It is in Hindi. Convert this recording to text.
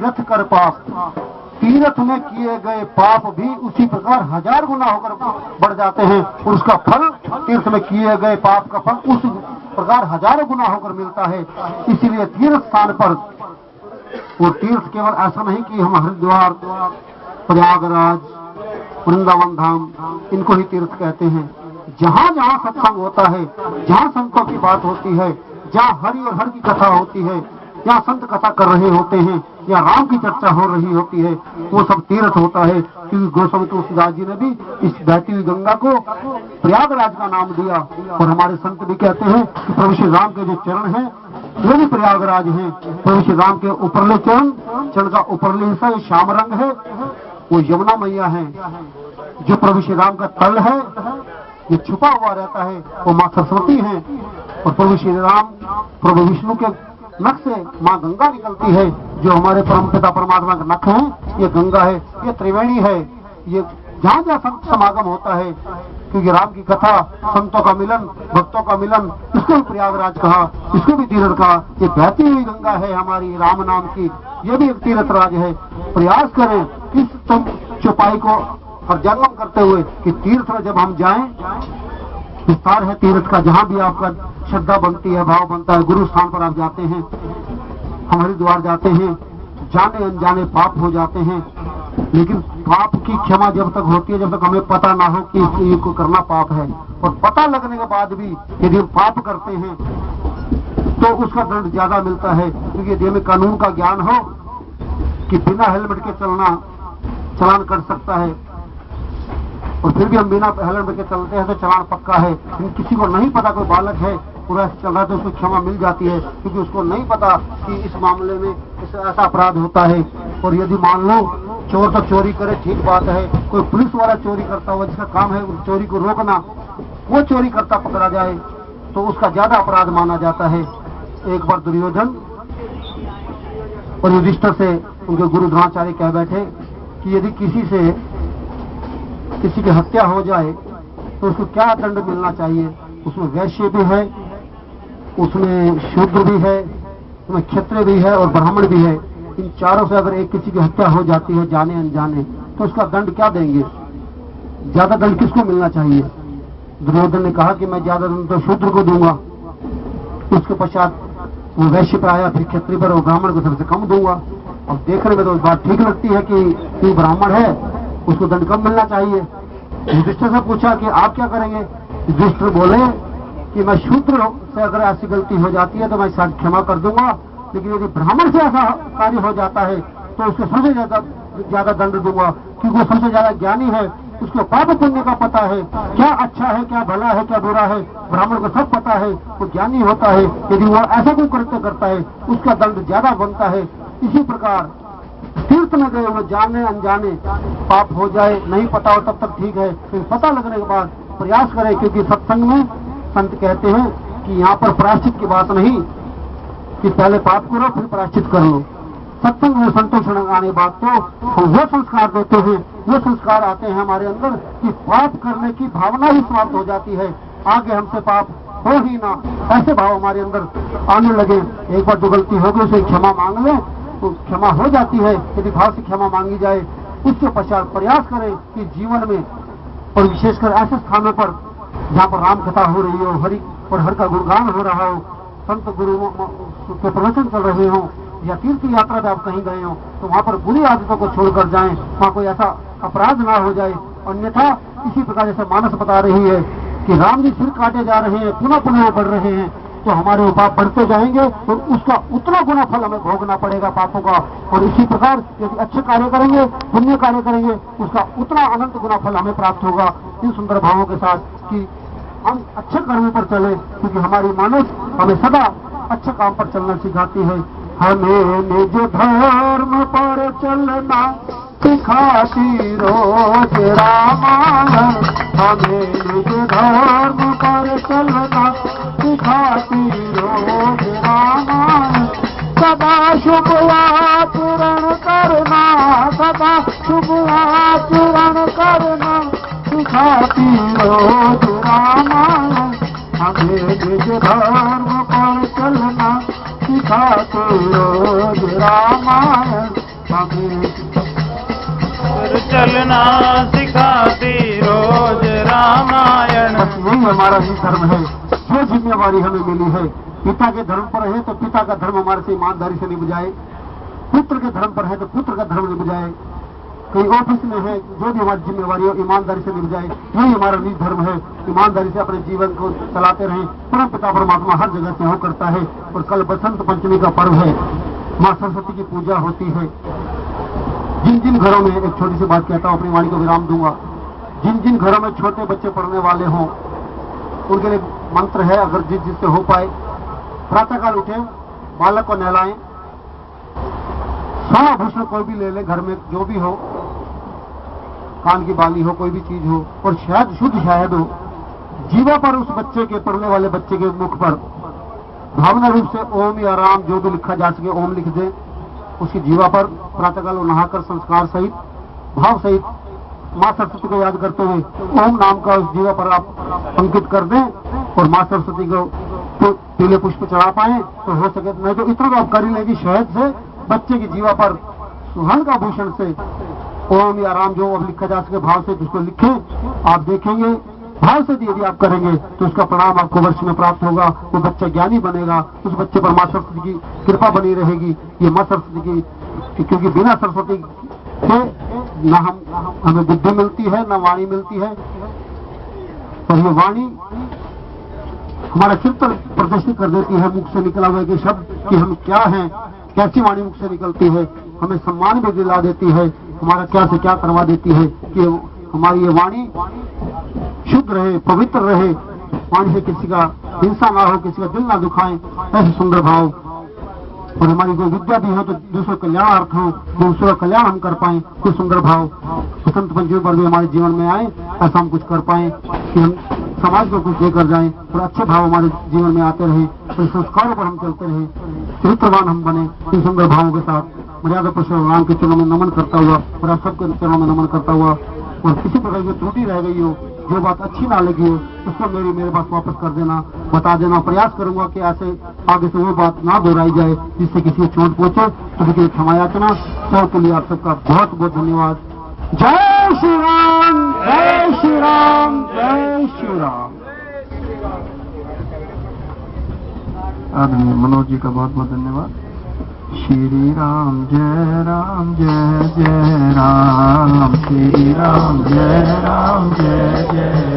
तीर्थ कर पाप। तीर्थ में किए गए पाप भी उसी प्रकार 1000 गुना होकर बढ़ जाते हैं और उसका फल, तीर्थ में किए गए पाप का फल उस प्रकार 1000 गुना होकर मिलता है। इसीलिए तीर्थ स्थान पर, वो तीर्थ केवल ऐसा नहीं कि हम हरिद्वार, प्रयागराज, वृंदावन धाम इनको ही तीर्थ कहते हैं। जहाँ जहाँ सत्संग होता है, जहाँ संतों की बात होती है, जहाँ हरि और हर की कथा होती है, जहाँ संत कथा कर रहे होते हैं या राम की चर्चा हो रही होती है, वो सब तीर्थ होता है। क्योंकि गोस्वामी तुलसीदास जी ने भी इस बहती हुई गंगा को प्रयागराज का नाम दिया और हमारे संत भी कहते हैं कि प्रभु श्री राम के जो चरण हैं वो भी प्रयागराज हैं। प्रभु श्री राम के ऊपरले चरण का ऊपरले हिस्सा जो श्याम रंग है वो यमुना मैया है। जो प्रभु श्री राम का तल है ये छुपा हुआ रहता है वो माँ सरस्वती है। और प्रभु श्री राम, प्रभु विष्णु के नख से माँ गंगा निकलती है। जो हमारे परम पिता परमात्मा का नख है ये गंगा है, ये त्रिवेणी है। ये जहाँ जहाँ संत समागम होता है, क्योंकि राम की कथा, संतों का मिलन, भक्तों का मिलन, इसको भी प्रयागराज कहा, इसको भी तीर्थ कहा। ये बहती हुई गंगा है हमारी राम नाम की, ये भी एक तीर्थ राज है। प्रयास करें इस तुम चौपाई को और जन्म करते हुए कि तीर्थ में जब हम जाएं, विस्तार है तीर्थ का। जहाँ भी आपका श्रद्धा बनती है, भाव बनता है, गुरु स्थान पर आप जाते हैं, हम हरिद्वार जाते हैं, जाने अनजाने पाप हो जाते हैं। लेकिन पाप की क्षमा जब तक होती है जब तक हमें पता ना हो कि ये को करना पाप है। और पता लगने के बाद भी यदि हम पाप करते हैं तो उसका दंड ज्यादा मिलता है। क्योंकि यदि हमें कानून का ज्ञान हो कि बिना हेलमेट के चलना चालान कर सकता है और फिर भी हम बिना हेलमेट के चलते हैं तो चालान पक्का है। लेकिन किसी को नहीं पता, कोई बालक है पूरा चल रहा है तो उसको क्षमा मिल जाती है, क्योंकि उसको नहीं पता कि इस मामले में ऐसा अपराध होता है। और यदि मान लो चोर तो चोरी करे, ठीक बात है, कोई पुलिस वाला चोरी करता हुआ जिसका काम है चोरी को रोकना, वो चोरी करता पकड़ा जाए तो उसका ज्यादा अपराध माना जाता है। एक बार दुर्योधन और युधिष्ठिर से उनके गुरु द्रोणाचार्य कह बैठे कि यदि किसी की हत्या हो जाए तो उसको क्या दंड मिलना चाहिए। उसमें वैश्य भी है, उसमें शूद्र भी है, उसमें क्षत्रिय भी है और ब्राह्मण भी है। इन चारों से अगर एक किसी की हत्या हो जाती है जाने अनजाने तो उसका दंड क्या देंगे, ज्यादा दंड किसको मिलना चाहिए। दुर्योधन ने कहा कि मैं ज्यादा दंड तो शूद्र को दूंगा। उसके पश्चात वो वैश्य पर आया, फिर क्षत्रिय पर और ब्राह्मण को सबसे कम दूंगा। अब देखने में तो बात ठीक लगती है कि ब्राह्मण है उसको दंड कम मिलना चाहिए। युधिष्ठिर से पूछा कि आप क्या करेंगे। युधिष्ठिर बोले कि मैं शूद्र से अगर ऐसी गलती हो जाती है तो मैं शायद क्षमा कर दूंगा, लेकिन यदि ब्राह्मण से ऐसा कार्य हो जाता है तो उसको सबसे ज्यादा दंड दूंगा, क्योंकि वो सबसे ज्यादा ज्ञानी है, उसको पाप पुण्य का पता है, क्या अच्छा है, क्या भला है, क्या बुरा है, ब्राह्मण को सब पता है, वो ज्ञानी होता है। यदि वो ऐसा कोई कृत्य करता है उसका दंड ज्यादा बनता है। इसी प्रकार तीर्थ में गए हुए जाने अनजाने पाप हो जाए, नहीं पता हो तब तक ठीक है, फिर पता लगने के बाद प्रयास करें। क्योंकि सत्संग में संत कहते हैं कि यहाँ पर प्रायश्चित की बात नहीं कि पहले पाप करो फिर प्रायश्चित कर लो। सत्संग में संतोषण आने बात तो हम वो संस्कार देते हैं, वो संस्कार आते हैं हमारे अंदर कि पाप करने की भावना ही समाप्त हो जाती है, आगे हमसे पाप हो ही ना, ऐसे भाव हमारे अंदर आने लगे। एक बार जो गलती होगी उसे क्षमा मांग ले तो क्षमा हो जाती है। यदि भाव से क्षमा मांगी जाए उसके पश्चात प्रयास करें कि जीवन में और विशेषकर ऐसे स्थानों पर जहाँ पर राम कथा हो रही हो, हरि और हर का गुणगान हो रहा हो, संत गुरु के प्रवचन चल रहे हो या तीर्थ यात्रा में आप कहीं गए हो तो वहाँ पर बुरी आदतों को छोड़कर जाएं, वहाँ कोई ऐसा अपराध ना हो जाए। अन्यथा इसी प्रकार जैसे मानस बता रही है कि राम जी सिर काटे जा रहे हैं, पुनः पुनः बढ़ रहे हैं, तो हमारे पाप बढ़ते जाएंगे और उसका उतना गुना फल हमें भोगना पड़ेगा पापों का। और इसी प्रकार यदि अच्छे कार्य करेंगे, पुण्य कार्य करेंगे, उसका उतना अनंत गुना फल हमें प्राप्त होगा। इन सुंदर भावों के साथ कि हम अच्छे कर्मों पर चले, क्योंकि हमारी मानस हमें सदा अच्छे काम पर चलना सिखाती है। हमें निज धर्म पर चलना सिखाती रोज रामायण, हमें निज धर्म पर चलना सिखाती रोज रामायण। सदा शुभ आचरण करना, सदा शुभ आचरण करना सिखाती रोज रामायण, हमें निज धर्म पर चलना सिखाती रोज रामायण। में चलना सिखाती रोज रामायण। बस यही हमारा ही धर्म है। जो जिम्मेवारी हमें मिली है, पिता के धर्म पर है तो पिता का धर्म हमारे से ईमानदारी से निभ जाए, पुत्र के धर्म पर है तो पुत्र का धर्म निभ जाए, कहीं ऑफिस में है जो भी हमारी जिम्मेवारी हो ईमानदारी से निभ जाए। यही हमारा निज धर्म है। ईमानदारी से अपने जीवन को चलाते रहें। परम पिता परमात्मा हर जगह से हो करता है। और कल बसंत पंचमी का पर्व है, माँ सरस्वती की पूजा होती है। जिन जिन घरों में, एक छोटी सी बात कहता हूँ, अपनी वाणी को विराम दूंगा, जिन जिन घरों में छोटे बच्चे पढ़ने वाले हों उनके लिए मंत्र है, अगर जिससे हो पाए प्रातःकाल उठे, बालक को नहलाएं, सोना भूषण कोई भी ले ले, घर में जो भी हो, कान की बाली हो, कोई भी चीज हो, और शहद, शुद्ध शहद हो, जीवा पर उस बच्चे के, पढ़ने वाले बच्चे के मुख पर भावना रूप से ओम या राम जो भी लिखा जा सके ओम लिख दें। उसकी जीवा पर प्रातःकाल नहाकर संस्कार सहित, भाव सहित माँ सरस्वती को याद करते हुए ओम नाम का उस जीवा पर आप अंकित कर दें और माँ सरस्वती को तो पीले पुष्प चढ़ा पाए तो हो सके, नहीं तो इतना तो आप कर ही लेगी शहद से बच्चे की जीवा पर सुहान का भूषण से ओम या राम जो अब लिखा जा सके भाव से उसको लिखें। आप देखेंगे भाव से यदि आप करेंगे तो उसका परिणाम आपको वर्ष में प्राप्त होगा। वो बच्चा ज्ञानी बनेगा, उस बच्चे पर माँ सरस्वती की कृपा बनी रहेगी। ये माँ सरस्वती की, क्योंकि बिना सरस्वती से न हमें बुद्धि मिलती है, न वाणी मिलती है। और ये वाणी हमारा चिंतन प्रदर्शित कर देती है, मुख से निकला हुआ कि शब्द कि हम क्या हैं, कैसी वाणी मुख से निकलती है, हमें सम्मान भी दिला देती है, हमारा क्या से क्या करवा देती है कि हमारी ये वाणी शुद्ध रहे, पवित्र रहे, वाणी से किसी का हिंसा ना हो, किसी का दिल ना दुखाए, ऐसे सुंदर भाव। और हमारी कोई विद्या भी हो तो दूसरों कल्याणार्थ हो, दूसरों का कल्याण हम कर पाए, तो सुंदर भाव बसंत पंचमी पर भी हमारे जीवन में आए, ऐसा हम कुछ कर पाए कि हम समाज को कुछ देकर जाएं और अच्छे भाव हमारे जीवन में आते रहे, तो संस्कारों पर हम चलते रहे, चरित्रवान हम बने। इन सुंदर भावों के साथ मर्यादा पुरुषोत्तम राम के चरणों में नमन करता हुआ और आप सबके चरणों में नमन करता हुआ, और किसी प्रकार की त्रुटि रह गई हो, जो बात अच्छी ना लगी हो, उसको मेरे पास वापस कर देना, बता देना। प्रयास करूंगा कि ऐसे आगे से वो बात ना दोहराई जाए जिससे किसी को चोट पहुंचे, तो देखिए क्षमा याचना। तो के लिए आप सबका बहुत बहुत धन्यवाद। जय श्री राम, जय श्री राम, जय श्री राम। आदरणीय मनोज जी का बहुत बहुत धन्यवाद। श्री राम जय राम जय जय राम, श्री राम जय राम जय जय राम।